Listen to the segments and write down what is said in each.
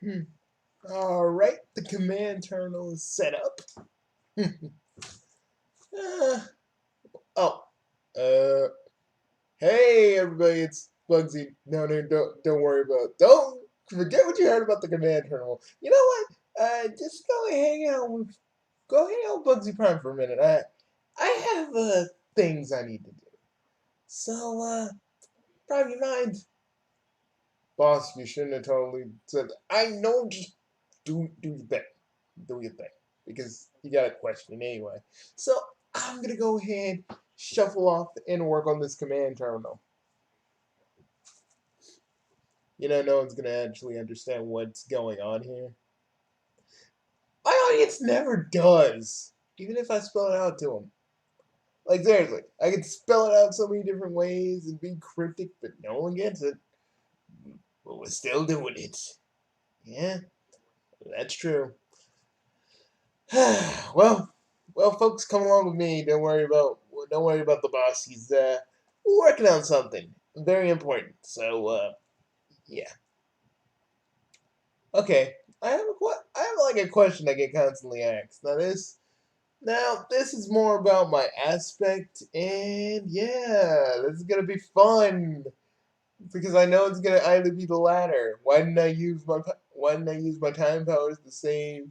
Hmm. Alright, the command terminal is set up. uh, oh. Uh hey everybody, it's Bugsy. No, don't worry about don't forget what you heard about the command terminal. You know what? Just go hang out with Bugsy Prime for a minute. I have things I need to do. So Prime, you mind? Boss, you shouldn't have totally said that. I know, just do your thing. Do your thing. Because you got a question anyway. So I'm gonna go ahead, shuffle off and work on this command terminal. No one's gonna actually understand what's going on here. My audience never does. Even if I spell it out to them. Like seriously, I can spell it out so many different ways and be cryptic, but no one gets it. But we're still doing it. Yeah, that's true. well, folks, come along with me. Don't worry about the boss. He's working on something very important. So yeah. Okay, I have like a question I get constantly asked. This is more about my aspect, and yeah, this is gonna be fun because I know it's gonna either be the latter. Why didn't I use my time powers to save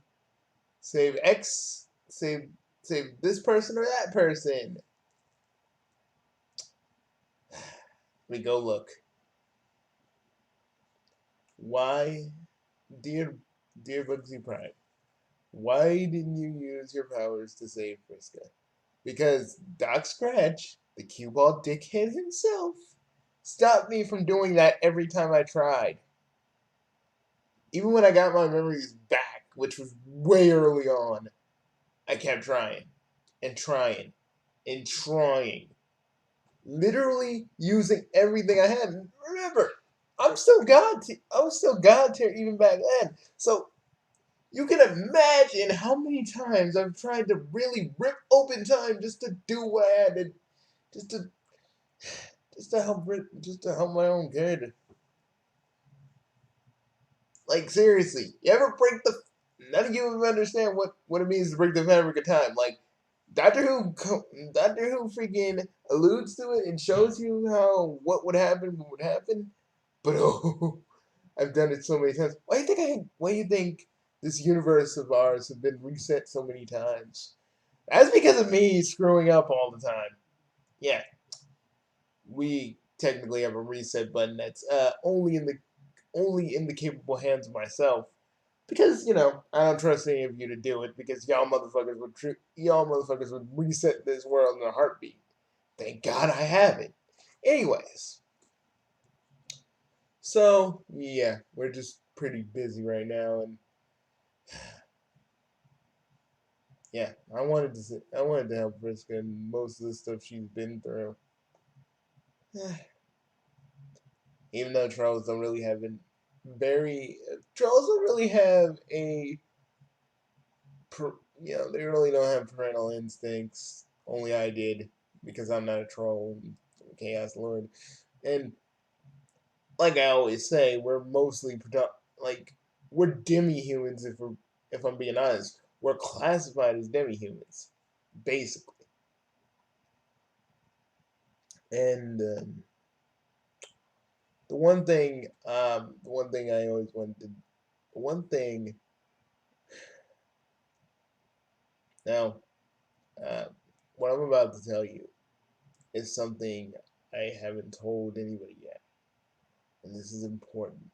X, save this person or that person? We go look. Why, dear Bugsy Prime? Why didn't you use your powers to save Friska? Because Doc Scratch, the cue ball dickhead himself, stopped me from doing that every time I tried. Even when I got my memories back, which was way early on, I kept trying and trying and trying. Literally using everything I had. Remember, I was still God tier even back then. So you can imagine how many times I've tried to really rip open time just to do what I had to, just to just to help my own kid. Like seriously, you ever break the? None of you even understand what it means to break the fabric of time. Like Doctor Who freaking alludes to it and shows you how what would happen. But oh, I've done it so many times. Why do you think this universe of ours has been reset so many times? That's because of me screwing up all the time. Yeah, we technically have a reset button that's only in the capable hands of myself. Because I don't trust any of you to do it. Because y'all motherfuckers would reset this world in a heartbeat. Thank God I have it. Anyways, so yeah, we're just pretty busy right now, and yeah, I wanted to help Vriska in most of the stuff she's been through. Even though trolls don't really have they really don't have parental instincts. Only I did because I'm not a troll, Chaos Lord, and like I always say, like we're demi-humans if I'm being honest. We're classified as demi-humans, basically. And the one thing I always wanted, the one thing now, uh, what I'm about to tell you is something I haven't told anybody yet, and this is important.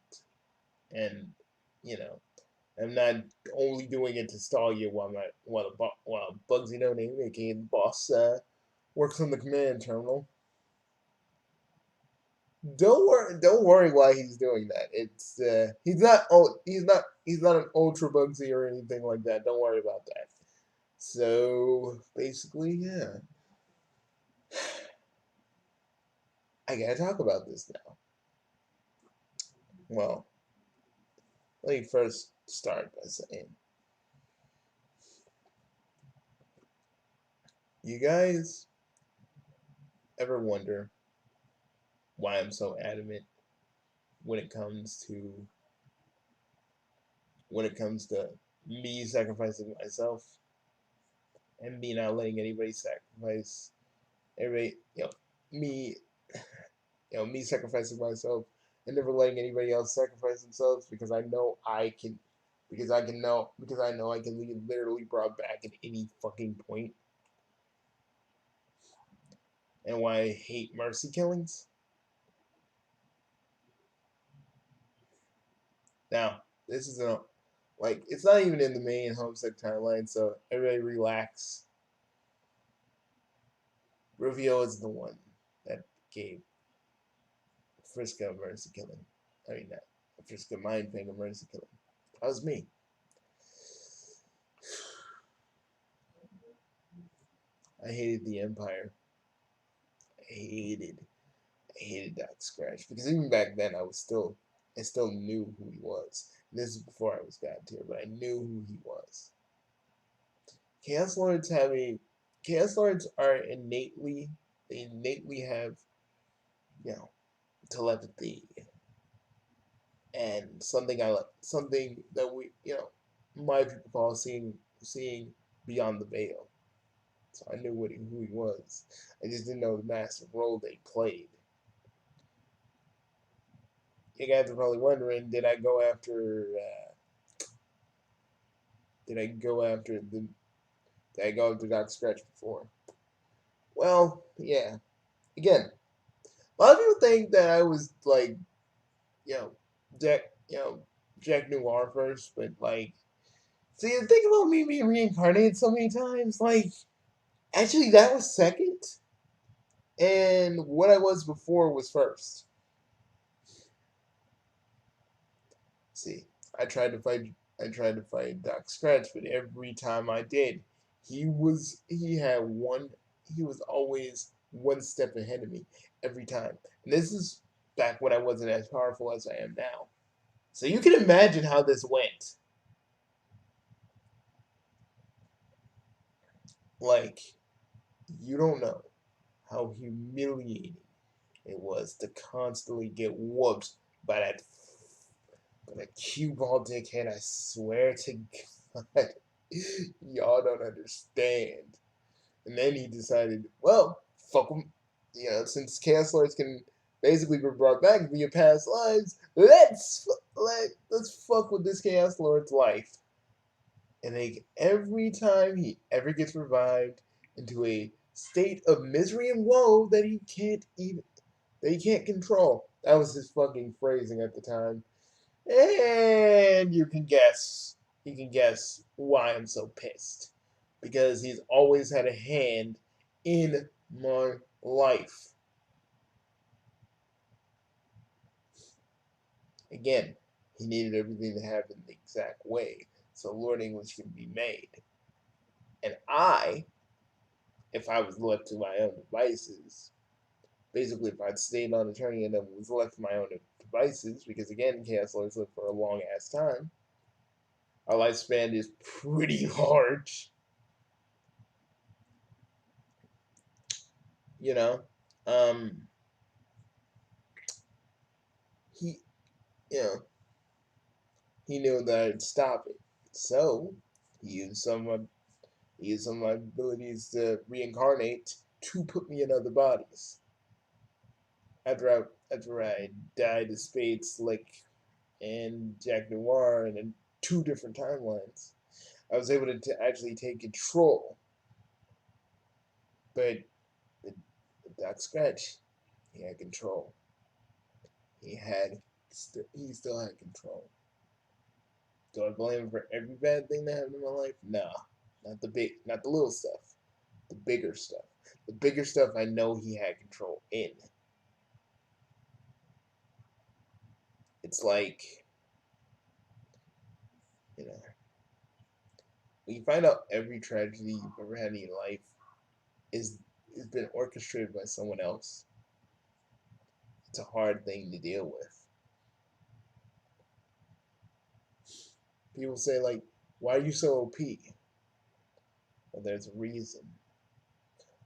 And you know, I'm not only doing it to stall you while Bugsy No Name, aka the boss, works on the command terminal. Don't worry why he's doing that. It's he's not an ultra Bugsy or anything like that. Don't worry about that. So basically, yeah, I gotta talk about this now. Well, let me first start by saying, you guys ever wonder why I'm so adamant when it comes to when it comes to me sacrificing myself and me not letting anybody sacrifice everybody, me, me sacrificing myself and never letting anybody else sacrifice themselves because I know I can, because I know I can be literally brought back at any fucking point. And why I hate mercy killings. Now, this is a like it's not even in the main homestead timeline, so everybody relax. Rufio is the one that gave Frisco mercy killing. I mean, not Frisco mind thing of mercy killing. That was me. I hated the Empire. I hated, I hated Doc Scratch because even back then I still knew who he was. And this is before I was God tier, but I knew who he was. Chaos Lords have a, Chaos Lords are they innately have, you know, telepathy and something that my people call seeing beyond the veil. So I knew who he was. I just didn't know the massive role they played. You guys are probably wondering, did I go after the did I go after Doc Scratch before? Well, yeah. Again, a lot of people think that I was like, you know, Jack, Jack Noir first, but like, see, the thing about me being reincarnated so many times, like, actually, that was second, and what I was before was first. See, I tried to fight, I tried to fight Doc Scratch, but every time I did, he had one, he was always one step ahead of me every time. And this is back when I wasn't as powerful as I am now. So you can imagine how this went. Like, you don't know how humiliating it was to constantly get whooped by that cue ball dickhead. I swear to God, y'all don't understand. And then he decided, well, fuck him. Since Chaos Lords can basically be brought back via past lives, let's fuck with this Chaos Lord's life. And like every time he ever gets revived into a state of misery and woe that he can't control. That was his fucking phrasing at the time. And you can guess why I'm so pissed. Because he's always had a hand in my life. Again, he needed everything to happen the exact way so Lord English can be made. And if I was left to my own devices, basically if I'd stayed on Eternity and was left to my own devices, because again, Chaos Lords live for a long ass time, our lifespan is pretty large. You know, um, he, you know, he knew that I'd stop it, so he used some of my abilities to reincarnate to put me in other bodies. After I died to Spade, Slick, and Jack Noir, and in two different timelines, I was able to actually take control. But the, the Doc Scratch, he had control. He had he still had control. Do I blame him for every bad thing that happened in my life? Nah, not the little stuff, the bigger stuff. The bigger stuff I know he had control in. It's like, you know, when you find out every tragedy you've ever had in your life is has been orchestrated by someone else. It's a hard thing to deal with. People say like, "Why are you so OP?" Well, there's a reason.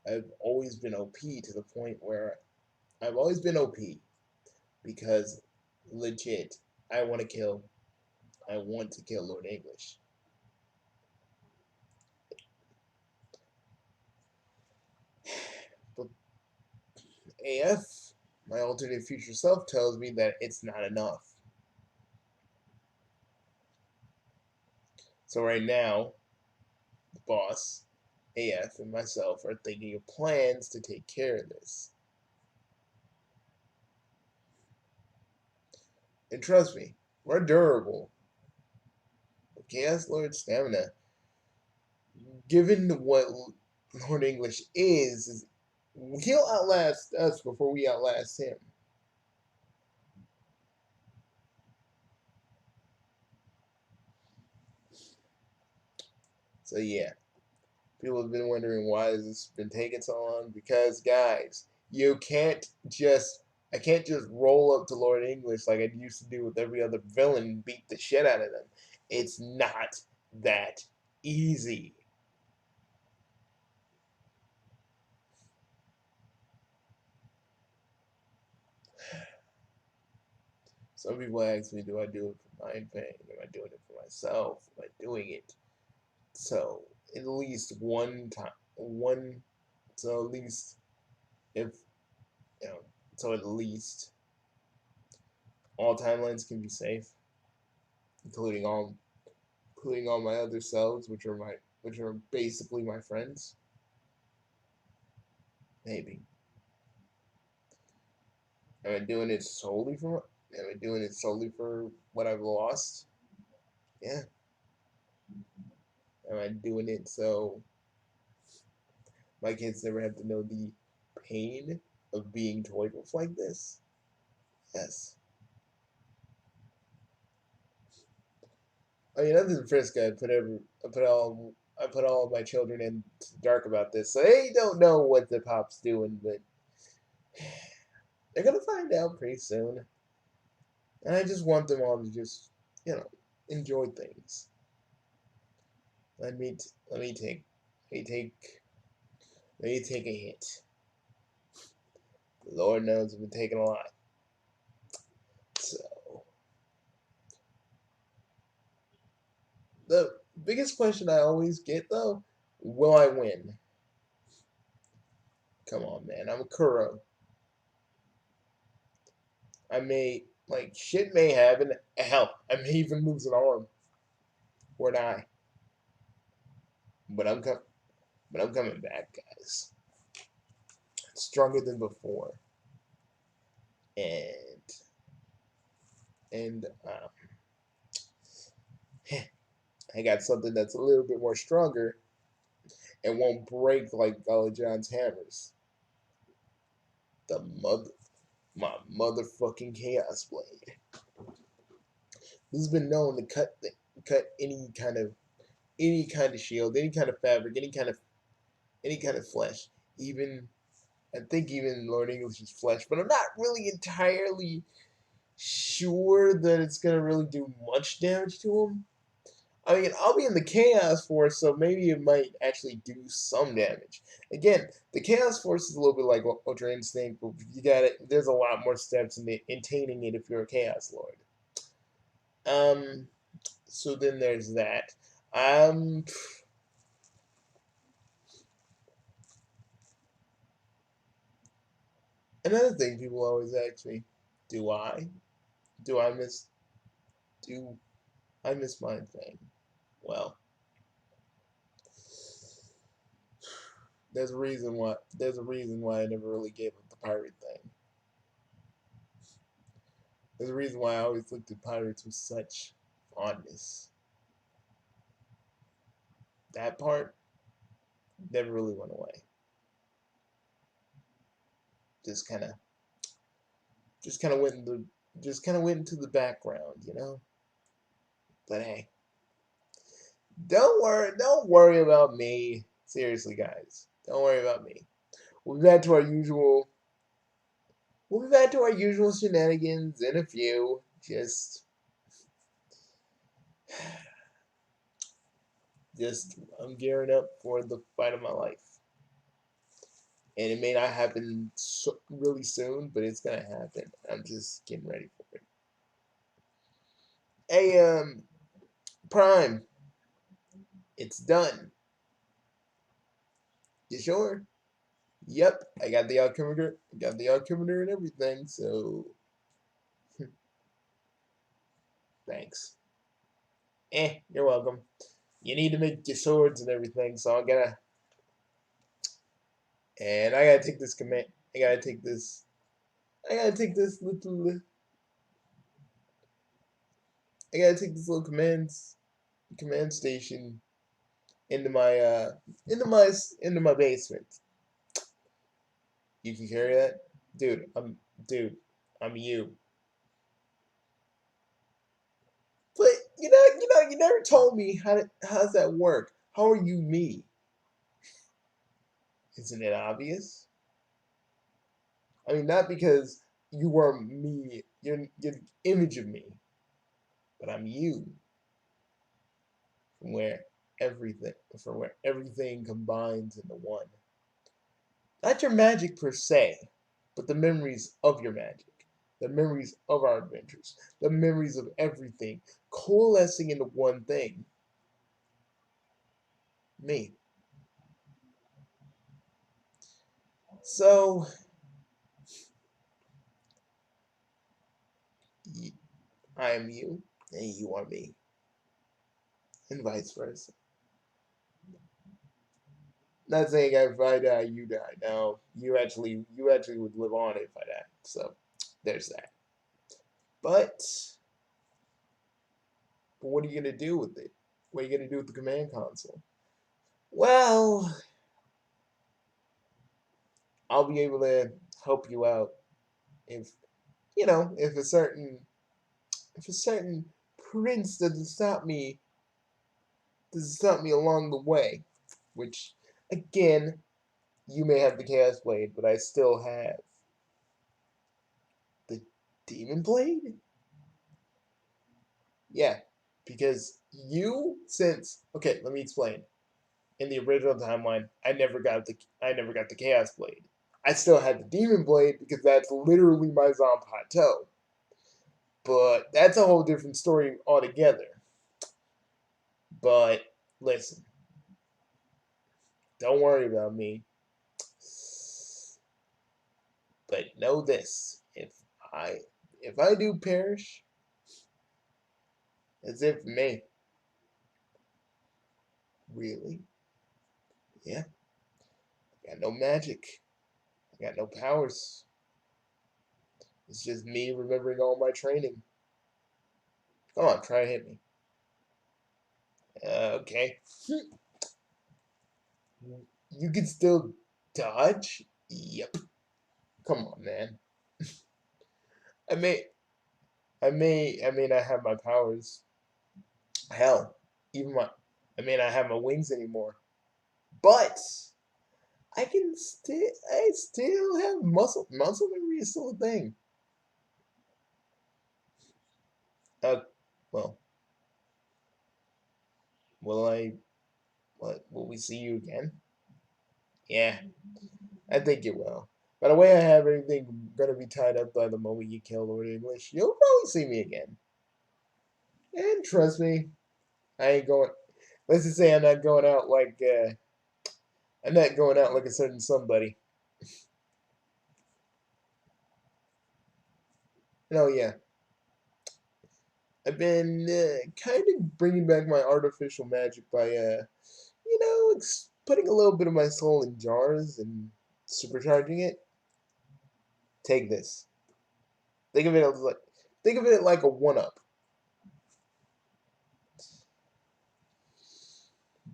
I've always been OP to the point where I've always been OP because legit, I want to kill. I want to kill Lord English. But AF, my alternate future self, tells me that it's not enough. So right now, the boss, AF, and myself are thinking of plans to take care of this. And trust me, we're durable. Chaos Lord stamina, given what Lord English is he'll outlast us before we outlast him. So yeah, people have been wondering why has this been taking so long? Because guys, you can't just I can't just roll up to Lord English like I used to do with every other villain and beat the shit out of them. It's not that easy. Some people ask me, do I do it for mind pain? Am I doing it for myself? Am I doing it so at least one time, one, so at least if you know, so at least all timelines can be safe, including all, including all my other selves, which are basically my friends. Maybe. Am I doing it solely for? Am I doing it solely for what I've lost? Yeah. Am I doing it so my kids never have to know the pain of being toyed with like this? Yes. I mean, other than Frisco, I put all of my children in the dark about this, so they don't know what the pop's doing, but they're gonna find out pretty soon. And I just want them all to just, you know, enjoy things. Let me take, let me take, let me take a hit. Lord knows I've been taking a lot. So the biggest question I always get though, will I win? Come on, man. I'm a Kuro. I may like shit may happen. Hell, I may even lose an arm or an eye. But but I'm coming back, guys. Stronger than before. And and I got something that's a little bit more stronger and won't break like Gullah John's hammers. The mother my motherfucking chaos blade. This has been known to cut any kind of shield, any kind of fabric, any kind of flesh. Even I think even Lord English's flesh, but I'm not really entirely sure that it's gonna really do much damage to him. I mean, I'll be in the Chaos Force, so maybe it might actually do some damage. Again, the Chaos Force is a little bit like Ultra Instinct, but you got it. There's a lot more steps in attaining it if you're a Chaos Lord. So then there's that. Um, Another thing people always ask me, do I, do I miss, do I miss Mind Fang? Well, there's a reason why I never really gave up the pirate thing. There's a reason why I always looked at pirates with such fondness. That part never really went away. Just kind of, just kind of went in the, just kind of went into the background, you know. But hey, don't worry about me. Seriously, guys, don't worry about me. We'll be back to our usual. We'll be back to our usual shenanigans in a few. Just I'm gearing up for the fight of my life, and it may not happen really soon, but it's gonna happen. I'm just getting ready for it. Hey, Prime, it's done. You sure? Yep, I got the altimeter, and everything, so thanks. You're welcome. You need to make your swords and everything, so I gotta take this command, I gotta take this, I gotta take this little, I gotta take this little command station into my, into my basement. You can carry that? Dude, dude, I'm you. But you never told me how's that work? How are you me? Isn't it obvious? I mean, not because you are me, you're the image of me, but I'm you from where everything combines into one. Not your magic per se, but the memories of your magic, the memories of our adventures, the memories of everything coalescing into one thing. Me. So, I am you, and you are me, and vice versa. Not saying if I die, you die. No, you actually would live on if I die. So, there's that. But, what are you gonna do with it? What are you gonna do with the command console? Well, I'll be able to help you out if if a certain prince doesn't stop me along the way. Which, again, you may have the Chaos Blade, but I still have the Demon Blade? Yeah, because since okay, let me explain. In the original timeline, I never got the Chaos Blade. I still had the Demon Blade because that's literally my Zanpakuto. But that's a whole different story altogether. But listen, don't worry about me. But know this: I if I do perish, it's it for me. Really? Yeah. I got no magic. I got no powers. It's just me remembering all my training. Come on, try and hit me. Okay. You can still dodge? Yep. Come on, man. I may, I may not have my powers. Hell, even I may not have my wings anymore. But I still have muscle. Muscle memory is still a thing. Uh, well, will I? What? Will we see you again? Yeah, I think it will. By the way I have everything gonna be tied up by the moment you kill Lord English, you'll probably see me again. And trust me, I ain't going. Let's just say I'm not going out like a certain somebody. And oh yeah, I've been kind of bringing back my artificial magic by putting a little bit of my soul in jars and supercharging it. Take this. Think of it as like think of it like a one up.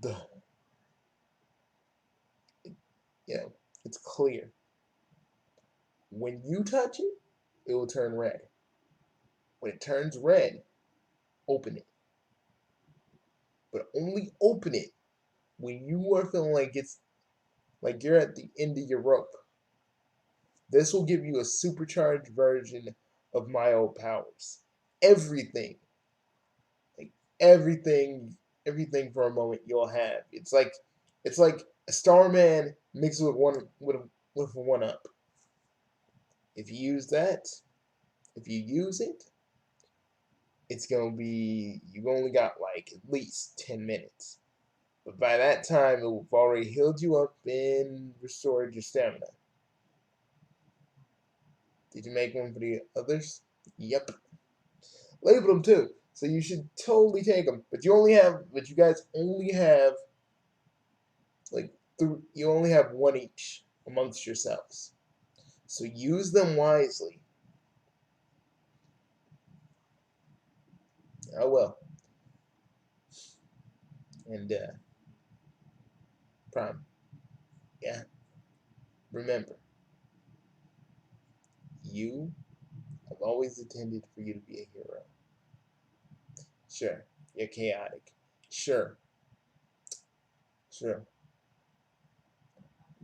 The you know it's clear. When you touch it, it will turn red. When it turns red, open it. But only open it when you are feeling like it's like you're at the end of your rope. This will give you a supercharged version of my old powers. Everything, like everything, everything for a moment you'll have. It's like a Starman mixed with with a one up. If you use that, if you use it, it's gonna be, you only got like at least 10 minutes. But by that time, it will have already healed you up and restored your stamina. Did you make one for the others? Yep. Label them too. So you should totally take them. But you guys only have like you only have one each amongst yourselves. So use them wisely. Oh well. And Prime. Yeah. Remember, you have always intended for you to be a hero. Sure, you're chaotic. Sure, sure.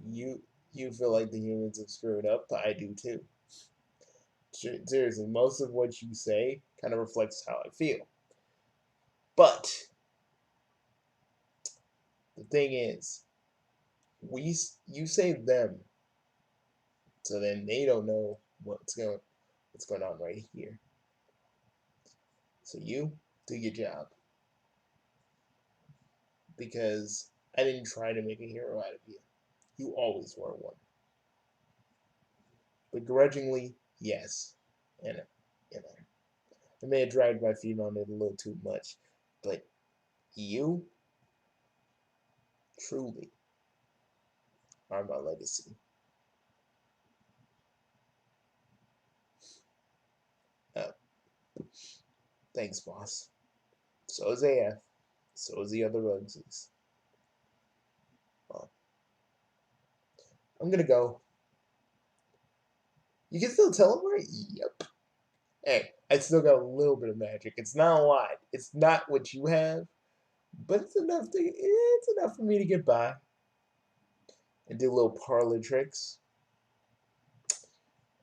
You you feel like the humans have screwed up. I do too. Seriously, most of what you say kind of reflects how I feel. But the thing is, you save them, so then they don't know what's going on right here. So you do your job because I didn't try to make a hero out of you. You always were one. Begrudgingly, yes. And you know, I may have dragged my feet on it a little too much, but you truly are my legacy. Uh, Thanks, boss. So is AF. So is the other Bugsies. Well, I'm gonna go. You can still teleport? Yep. Hey, I still got a little bit of magic. It's not a lot. It's not what you have, but it's enough for me to get by and do little parlor tricks.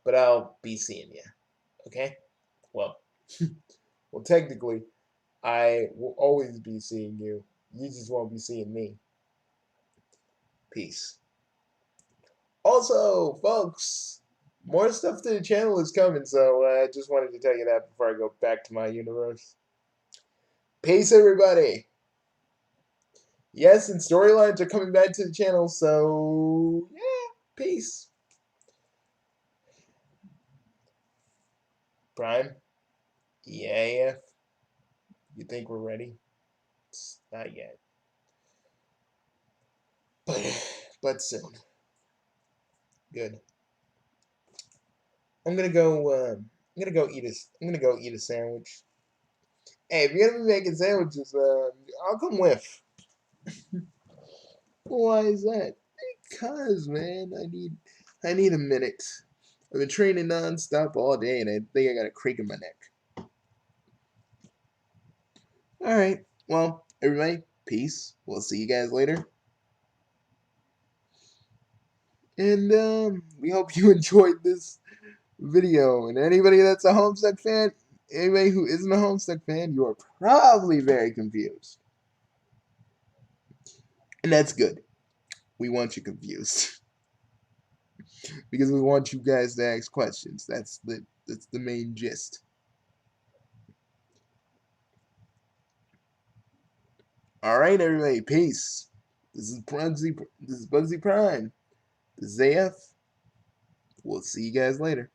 But I'll be seeing you. Okay? Well, well, technically, I will always be seeing you. You just won't be seeing me. Peace. Also, folks, more stuff to the channel is coming, so I just wanted to tell you that before I go back to my universe. Peace, everybody. Yes, and storylines are coming back to the channel, so yeah, peace. Prime, EAF, you think we're ready? It's not yet, but soon. Good. I'm gonna go. I'm gonna go eat a. I'm gonna go eat a sandwich. Hey, if you're gonna be making sandwiches, I'll come with. Why is that? Because, man, I need a minute. I've been training nonstop all day, and I think I got a creak in my neck. All right. Well, everybody, peace. We'll see you guys later. And we hope you enjoyed this video. And anybody that's a Homestuck fan, anybody who isn't a Homestuck fan, you are probably very confused. And that's good. We want you confused. Because we want you guys to ask questions. That's the main gist. All right, everybody, peace. This is Bugsy. This is Bugsy Prime. This is AF. We'll see you guys later.